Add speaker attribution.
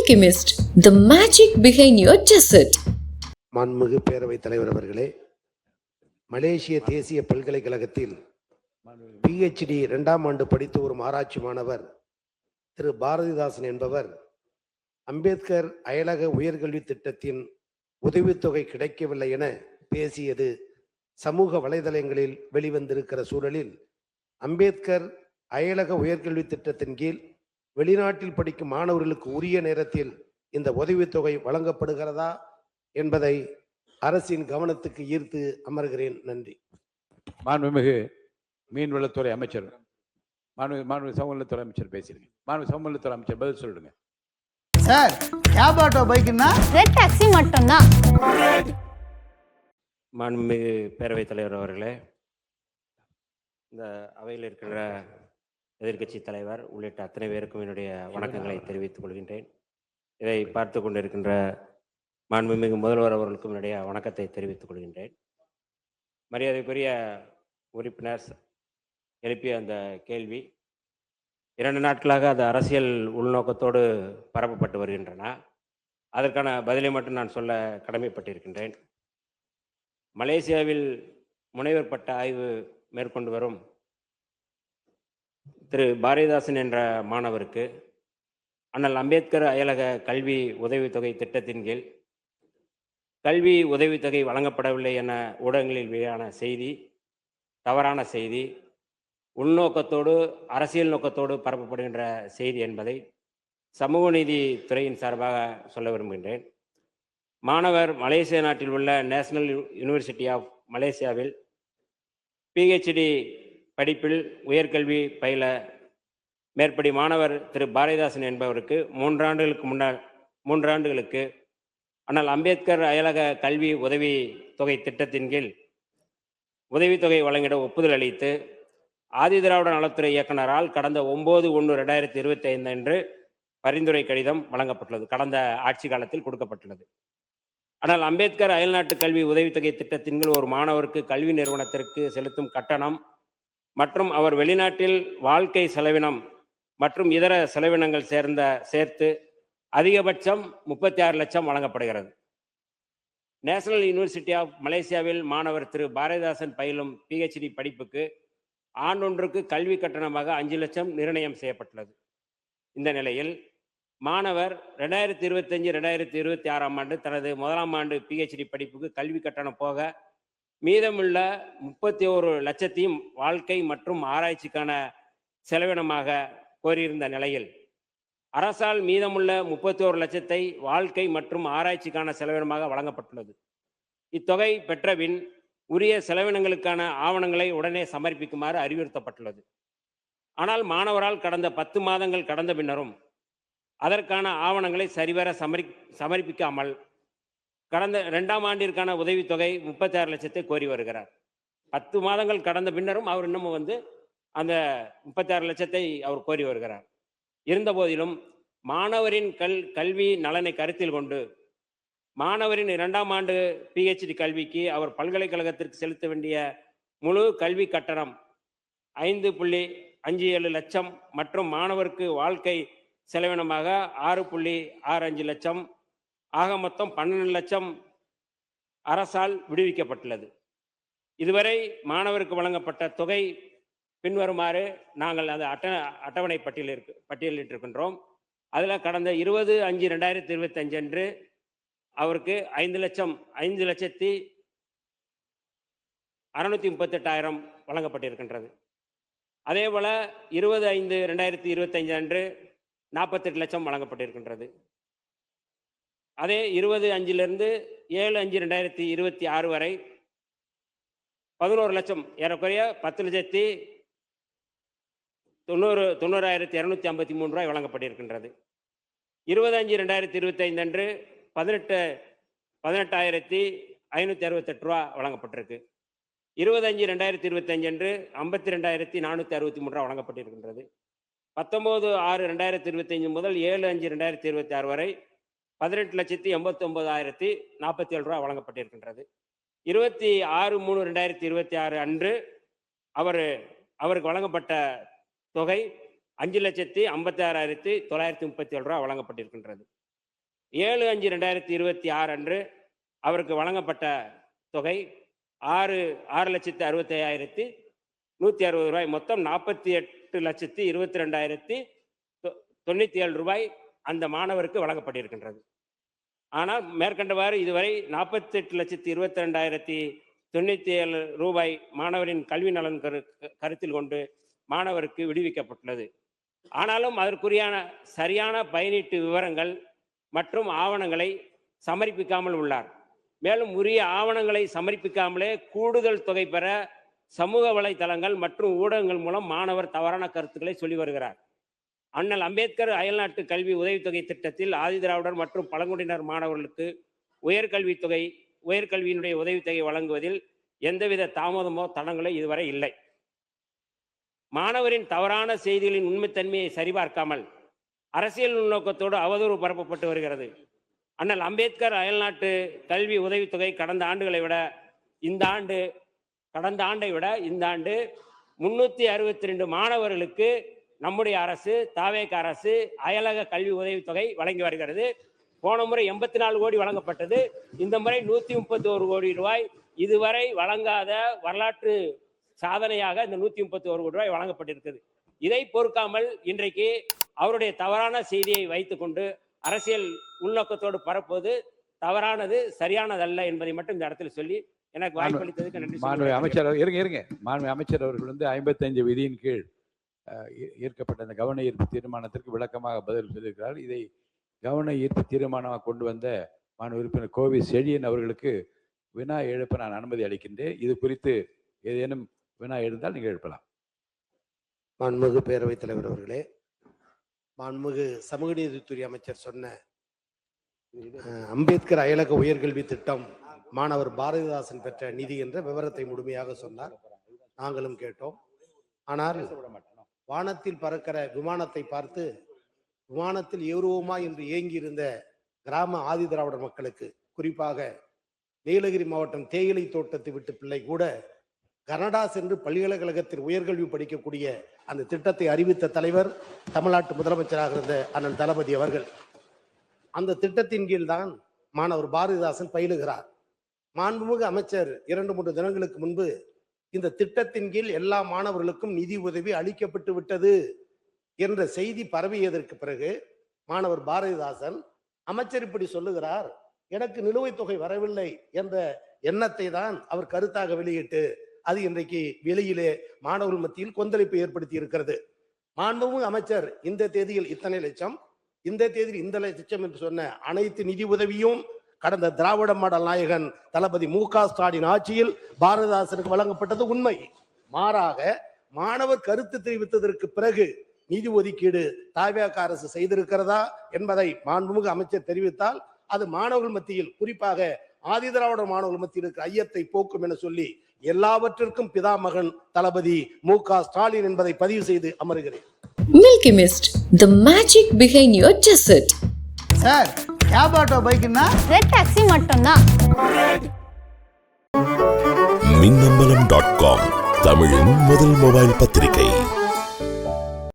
Speaker 1: Alchemist, the magic behind your dessert.
Speaker 2: மாண்புமிகு பேரவைத் தலைவர் அவர்களே, மலேசிய தேசிய பல்கலைக்கழகத்தில் PhD 2ஆம் ஆண்டு படித்து வரும் ஆராய்ச்சி மாணவர் திரு பாரதிதாசன் என்பவர் அம்பேத்கர் அயலக உயர்கல்வி திட்டத்தின் உதவித்தொகை கிடைக்கவில்லை என பேசியது சமூக வலைதளங்களில் வெளிவந்திருக்கிற சூழலில், அம்பேத்கர் அயலக உயர்கல்வி திட்டத்தின் கீழ் வெளிநாட்டில் படிக்கும் மாணவர்களுக்கு உரிய நேரத்தில் இந்த உதவித்தொகை வழங்கப்படுகிறதா என்பதை அரசின் கவனத்துக்கு ஈர்த்து அமர்கிறேன். நன்றி.
Speaker 3: மாண்புமிகு மீன்வளத்துறை அமைச்சர், மாண்புமிகு சமூகநலத்துறை அமைச்சர் பேசுறீங்க. மாண்புமிகு சமூகநலத்துறை அமைச்சர் பதில் சொல்லுங்க.
Speaker 4: சார், கேப் ஆட்டோ பைக்குன்னா
Speaker 5: ரெட் டாக்ஸி மட்டும்தான்.
Speaker 6: மாண்புமிகு பேரவைத் தலைவர் அவர்களே, இந்த அவையில் இருக்கிற எதிர்க்கட்சி தலைவர் உள்ளிட்ட அத்தனை பேருக்கும் என்னுடைய வணக்கங்களை தெரிவித்துக் கொள்கின்றேன். இதை பார்த்து கொண்டிருக்கின்ற மாண்புமிகு முதல்வர் அவர்களுக்கும் என்னுடைய வணக்கத்தை தெரிவித்துக் கொள்கின்றேன். மரியாதைக்குரிய உறுப்பினர் எழுப்பிய அந்த கேள்வி 2 நாட்களாக அது அரசியல் உள்நோக்கத்தோடு பரப்பப்பட்டு வருகின்றன. அதற்கான பதிலை மட்டும் நான் சொல்ல கடமைப்பட்டிருக்கின்றேன். மலேசியாவில் முனைவர் பட்ட ஆய்வு மேற்கொண்டு வரும் திரு பாரதிதாசன் என்ற மாணவருக்கு அண்ணல் அம்பேத்கர் அயலக கல்வி உதவித்தொகை திட்டத்தின் கீழ் கல்வி உதவித்தொகை வழங்கப்படவில்லை என ஊடகங்களில் வெளியான செய்தி தவறான செய்தி, உள்நோக்கத்தோடு அரசியல் நோக்கத்தோடு பரப்பப்படுகின்ற செய்தி என்பதை சமூக நீதி துறையின் சார்பாக சொல்ல விரும்புகின்றேன். மாணவர் மலேசிய நாட்டில் உள்ள நேஷனல் யூனிவர்சிட்டி ஆஃப் மலேசியாவில் PhD படிப்பில் உயர்கல்வி பயில மேற்படி மாணவர் திரு பாரதிதாசன் என்பவருக்கு 3 ஆண்டுகளுக்கு ஆனால் அம்பேத்கர் அயலக கல்வி உதவி தொகை திட்டத்தின் கீழ் உதவித்தொகை வழங்கிட ஒப்புதல் அளித்து ஆதிதிராவிட நலத்துறை இயக்குனரால் கடந்த 9/1/2025 அன்று பரிந்துரை கடிதம் வழங்கப்பட்டுள்ளது. கடந்த ஆட்சி காலத்தில் கொடுக்கப்பட்டுள்ளது. ஆனால் அம்பேத்கர் அயல்நாட்டு கல்வி உதவித்தொகை திட்டத்தின் கீழ் ஒரு மாணவருக்கு கல்வி நிறுவனத்திற்கு செலுத்தும் கட்டணம் மற்றும் அவர் வெளிநாட்டில் வாழ்க்கை செலவினம் மற்றும் இதர செலவினங்கள் சேர்த்து அதிகபட்சம் 36 லட்சம் வழங்கப்படுகிறது. நேஷனல் யூனிவர்சிட்டி ஆஃப் மலேசியாவில் மாணவர் திரு பாரதிதாசன் பயிலும் PhD படிப்புக்கு ஆண்டொன்றுக்கு கல்வி கட்டணமாக 5 லட்சம் நிர்ணயம் செய்யப்பட்டுள்ளது. இந்த நிலையில் மாணவர் 2025-2026 ஆண்டு தனது 1ஆம் ஆண்டு PhD படிப்புக்கு கல்வி கட்டணம் போக மீதமுள்ள 31 லட்சத்தையும் வாழ்க்கை மற்றும் ஆராய்ச்சிக்கான செலவினமாக கோரியிருந்த நிலையில் அரசால் மீதமுள்ள 31 லட்சத்தை வாழ்க்கை மற்றும் ஆராய்ச்சிக்கான செலவினமாக வழங்கப்பட்டுள்ளது. இத்தொகை பெற்றபின் உரிய செலவினங்களுக்கான ஆவணங்களை உடனே சமர்ப்பிக்குமாறு அறிவுறுத்தப்பட்டுள்ளது. ஆனால் மாணவரால் கடந்த 10 மாதங்கள் கடந்த பின்னரும் அதற்கான ஆவணங்களை சரிவர சமர்ப்பிக்காமல் கடந்த 2ஆம் ஆண்டிற்கான உதவித்தொகை 36 லட்சத்தை கோரி வருகிறார். 10 மாதங்கள் கடந்த பின்னரும் அவர் இன்னமும் அந்த 36 லட்சத்தை அவர் கோரி வருகிறார். இருந்த போதிலும் மாணவரின் கல்வி நலனை கருத்தில் கொண்டு மாணவரின் 2ஆம் ஆண்டு PhD கல்விக்கு அவர் பல்கலைக்கழகத்திற்கு செலுத்த வேண்டிய முழு கல்வி கட்டணம் 5.57 லட்சம் மற்றும் மாணவருக்கு வாழ்க்கை செலவினமாக 6.65 லட்சம் ஆக மொத்தம் 12 லட்சம் அரசால் விடுவிக்கப்பட்டுள்ளது. இதுவரை மாணவருக்கு வழங்கப்பட்ட தொகை பின்வருமாறு நாங்கள் அந்த அட்டவணை பட்டியலிட்டிருக்கின்றோம். அதில் கடந்த 20/5/2025 அன்று அவருக்கு 5,638,000 வழங்கப்பட்டிருக்கின்றது. அதே போல 20/5/2025 அன்று 48 லட்சம் வழங்கப்பட்டிருக்கின்றது. அதே 2025 7/5/2026 வரை 11 லட்சம், ஏறக்குறைய 10,90,253 ரூபாய் வழங்கப்பட்டிருக்கின்றது. 20/5/2025 அன்று 18,568 ரூபா வழங்கப்பட்டிருக்கு. 20/5/2025 அன்று 52,463 ரூபா வழங்கப்பட்டிருக்கின்றது. 19/6/2025 முதல் 7/5/2026 வரை 18,89,047 ரூபா வழங்கப்பட்டிருக்கின்றது. 26/3/2026 அன்று அவருக்கு வழங்கப்பட்ட தொகை 5,56,937 ரூபா வழங்கப்பட்டிருக்கின்றது. 7/5/2026 அன்று அவருக்கு வழங்கப்பட்ட தொகை 6,65,160 ரூபாய், மொத்தம் 48,22,097 ரூபாய் அந்த மாணவருக்கு வழங்கப்பட்டிருக்கின்றது. ஆனால் மேற்கண்டவாறு இதுவரை 48,22,097 ரூபாய் மாணவரின் கல்வி நலன் கருத்தில் கொண்டு மாணவருக்கு விடுவிக்கப்பட்டுள்ளது. ஆனாலும் அதற்குரிய சரியான பயனீட்டு விவரங்கள் மற்றும் ஆவணங்களை சமர்ப்பிக்காமல் உள்ளார். மேலும் உரிய ஆவணங்களை சமர்ப்பிக்காமலே கூடுதல் தொகை பெற சமூக வலைதளங்கள் மற்றும் ஊடகங்கள் மூலம் மாணவர் தவறான கருத்துக்களை சொல்லி வருகிறார். அண்ணல் அம்பேத்கர் அயல்நாட்டு கல்வி உதவித்தொகை திட்டத்தில் ஆதிதிராவிடர் மற்றும் பழங்குடியினர் மாணவர்களுக்கு உயர்கல்வியினுடைய உதவித்தொகை வழங்குவதில் எந்தவித தாமதமோ தடங்களோ இதுவரை இல்லை. மாணவரின் தவறான செய்திகளின் உண்மைத்தன்மையை சரிபார்க்காமல் அரசியல் உள்நோக்கத்தோடு அவதூறு பரப்பப்பட்டு வருகிறது. அண்ணல் அம்பேத்கர் அயல்நாட்டு கல்வி உதவித்தொகை கடந்த ஆண்டை விட இந்த ஆண்டு 362 மாணவர்களுக்கு நம்முடைய அரசு, தாவேக அரசு அயலக கல்வி உதவித்தொகை வழங்கி வருகிறது. போன முறை 84 கோடி வழங்கப்பட்டது. இந்த முறை 131 கோடி ரூபாய் இதுவரை வழங்காத வரலாற்று சாதனையாக இந்த 131 கோடி ரூபாய் வழங்கப்பட்டிருக்கிறது. இதை பொறுக்காமல் இன்றைக்கு அவருடைய தவறான செய்தியை வைத்துக்கொண்டு அரசியல் உள்நோக்கத்தோடு பரப்புவது தவறானது, சரியானதல்ல என்பதை மட்டும் இந்த இடத்துல சொல்லி எனக்கு வாய்ப்பளித்ததுக்கு நன்றி.
Speaker 3: மாண்புமிகு அமைச்சர் மாண்புமிகு அமைச்சர் அவர்கள் 55 விதியின் கீழ் ஈர்க்கப்பட்ட அந்த கவன ஈர்ப்பு தீர்மானத்திற்கு விளக்கமாக பதில் சொல்லியிருக்கிறார். இதை கவன ஈர்ப்பு தீர்மானமாக கொண்டு வந்த மாண்பு உறுப்பினர் கோவி செழியன் அவர்களுக்கு வினா எழுப்ப நான் அனுமதி அளிக்கின்றேன். இது குறித்து ஏதேனும் வினா எழுந்தால் நீங்கள் எழுப்பலாம்.
Speaker 2: மாண்புமிகு பேரவைத் தலைவர் அவர்களே, மாண்புமிகு சமூக நீதித்துறை அமைச்சர் சொன்ன அம்பேத்கர் அயலக உயர்கல்வி திட்டம் மாணவர் பாரதிதாசன் பெற்ற நிதி என்ற விவரத்தை முழுமையாக சொன்னார். நாங்களும் கேட்டோம். ஆனால் வானத்தில் பறக்கிற விமானத்தை பார்த்து விமானத்தில் ஏறுவோமா என்று ஏங்கி இருந்த கிராம ஆதிதிராவிடர் மக்களுக்கு, குறிப்பாக நீலகிரி மாவட்டம் தேயிலை தோட்டத்தை விட்டு பிள்ளை கூட கனடா சென்று பல்கலைக்கழகத்தில் உயர்கல்வி படிக்கக்கூடிய அந்த திட்டத்தை அறிவித்த தலைவர் தமிழ்நாட்டு முதலமைச்சராக இருந்த அண்ணன் தளபதி அவர்கள். அந்த திட்டத்தின் கீழ் தான் மாணவர் பாரதிதாசன் பயிலுகிறார். மாண்புமிகு அமைச்சர் 2-3 தினங்களுக்கு முன்பு இந்த திட்டத்தின் கீழ் எல்லா மாணவர்களுக்கும் நிதி உதவி அளிக்கப்பட்டு விட்டது என்ற செய்தி பரவியதற்கு பிறகு மாணவர் பாரதிதாசன், அமைச்சர் இப்படி சொல்லுகிறார், எனக்கு நிலுவைத் தொகை வரவில்லை என்ற எண்ணத்தை தான் அவர் கருத்தாக வெளியிட்டு அது இன்றைக்கு வெளியிலே மாணவர்கள் மத்தியில் கொந்தளிப்பை ஏற்படுத்தி இருக்கிறது. மாண்புமிகு அமைச்சர் இந்த தேதியில் இத்தனை லட்சம், இந்த தேதியில் இந்த லட்சம் என்று சொன்ன அனைத்து நிதி உதவியும் கடந்த திராவிட மாடல் நாயகன் தளபதி மு.க. ஸ்டாலின் ஆட்சியில் பாரதிதாசனுக்கு வழங்கப்பட்டது உண்மை. மாறாக மாணவர் கருத்து தெரிவித்ததற்கு பிறகு நிதி ஒதுக்கீடு தாவேக அரசு செய்திருக்கிறதா என்பதை மாண்புமிகு அமைச்சர் தெரிவித்தால் அது மாணவர்கள் மத்தியில், குறிப்பாக ஆதிதிராவிட மாணவர்கள் மத்தியில் இருக்கிற ஐயத்தை போக்கும் என சொல்லி எல்லாவற்றிற்கும் பிதாமகன் தளபதி மு.க. ஸ்டாலின் என்பதை பதிவு செய்து அமருகிறேன்.
Speaker 1: Milky Mist, the magic behind your dessert.
Speaker 4: Sir, cab auto பைக்குன்னா
Speaker 5: ரெட் டாக்ஸி மட்டும்தான்.
Speaker 7: மின்னம்பலம்.com தமிழின் முதல் மொபைல் பத்திரிகை.